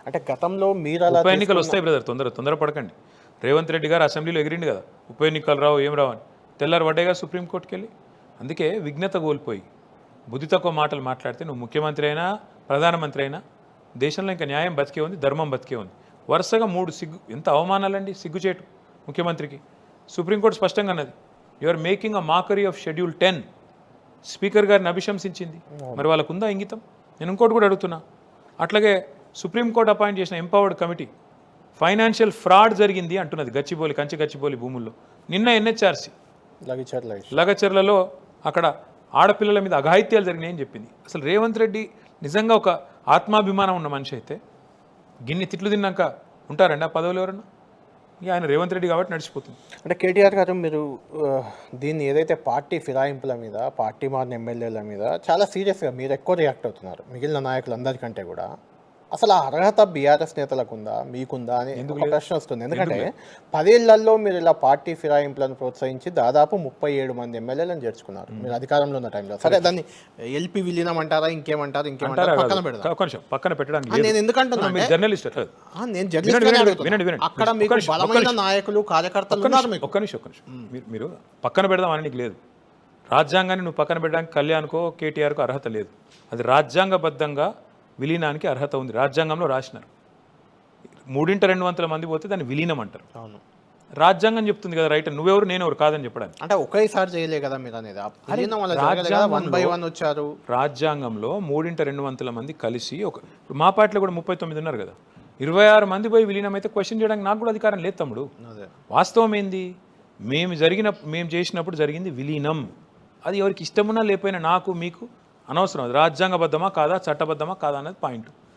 అంటే గతంలో మీరు అలా ఉప ఎన్నికలు వస్తాయి బ్రదర్, తొందర పడకండి. రేవంత్ రెడ్డి గారు అసెంబ్లీలో ఎగిరిండు కదా, ఉప ఎన్నికలు రావు ఏం రావు అని. తెల్లారు పడ్డాయిగా సుప్రీంకోర్టుకి వెళ్ళి. అందుకే విఘ్నత కోల్పోయి బుద్ధి తక్కువ మాటలు మాట్లాడితే నువ్వు ముఖ్యమంత్రి అయినా ప్రధానమంత్రి అయినా దేశంలో ఇంకా న్యాయం బతికే ఉంది, ధర్మం బతికే ఉంది. వరుసగా 3 ఎంత అవమానాలండి, సిగ్గుచేటు ముఖ్యమంత్రికి. సుప్రీంకోర్టు స్పష్టంగా అన్నది, you are making a mockery of schedule 10. Speaker గారిని అభిశంసించింది. మరి వాళ్ళకు ఉందా ఇంగితం? నేను ఇంకోటి కూడా అడుగుతున్నా. అట్లాగే సుప్రీంకోర్టు అపాయింట్ చేసిన ఎంపవర్డ్ కమిటీ ఫైనాన్షియల్ ఫ్రాడ్ జరిగింది అంటున్నది కంచి గచ్చిబౌలి భూముల్లో. నిన్న ఎన్హెచ్ఆర్సీ లగచర్లలో అక్కడ ఆడపిల్లల మీద అఘాయిత్యాలు జరిగినాయని చెప్పింది. అసలు రేవంత్ రెడ్డి నిజంగా ఒక ఆత్మాభిమానం ఉన్న మనిషి అయితే గిన్ని తిట్లు తిన్నాక ఉంటారండి ఆ పదవులు ఎవరన్నా? ఇక ఆయన రేవంత్ రెడ్డి కాబట్టి నడిచిపోతుంది. అంటే కేటీఆర్ గారు, మీరు దీన్ని ఏదైతే పార్టీ ఫిరాయింపుల మీద, పార్టీ మారిన ఎమ్మెల్యేల మీద చాలా సీరియస్గా మీరు ఎక్కువ రియాక్ట్ అవుతున్నారు మిగిలిన నాయకులందరికంటే కూడా. అసలు ఆ అర్హత బీఆర్ఎస్ నేతలకు ఉందా, మీకుందా అని ఒక ప్రశ్న వస్తుంది. ఎందుకంటే 10 ఏళ్లలో మీరు ఇలా పార్టీ ఫిరాయింపులను ప్రోత్సహించి దాదాపు 37 మంది ఎమ్మెల్యేలను చేర్చుకున్నారు మీరు అధికారంలో ఉన్న టైంలో. సరే, దాన్ని ఎల్పి విలీనం అంటారా, ఇంకేమంటారు పక్కన పెడతారు. పక్కన పెట్టడానికి నేను ఎందుకంటున్నా, జర్నలిస్ట్ నేను జర్నలిస్ట్, అక్కడ మీకు బలమైన నాయకులు కార్యకర్తలు ఉన్నారు. ఒక్క నిమిషం మీరు పక్కన పెడదాం అని నీకు లేదు. రాజ్యాంగాన్ని నువ్వు పక్కన పెట్టడానికి కళ్యాణ్కో కేటీఆర్కో అర్హత లేదు. అది రాజ్యాంగబద్ధంగా విలీనానికి అర్హత ఉంది. రాజ్యాంగంలో రాసినారు 3/200 మంది పోతే దాన్ని విలీనం అంటారు. అవును, రాజ్యాంగం చెప్తుంది కదా. రైట్, నువ్వెవరు నేనెవరు కాదని చెప్పడానికి. అంటే ఒకేసారి చేయలే కదా మీరు అనేది. వచ్చారు. రాజ్యాంగంలో 3/200 మంది కలిసి ఇప్పుడు మా పార్టీలో కూడా 39 ఉన్నారు కదా, 26 మంది పోయి విలీనం అయితే క్వశ్చన్ చేయడానికి నాకు కూడా అధికారం లేదు తమ్ముడు. వాస్తవం ఏంది, మేము చేసినప్పుడు జరిగింది విలీనం. అది ఎవరికి ఇష్టమున్నా లేకపోయినా నాకు మీకు అనవసరం. అది రాజ్యాంగబద్ధమా కాదా, చట్టబద్ధమా కాదా అనేది పాయింట్.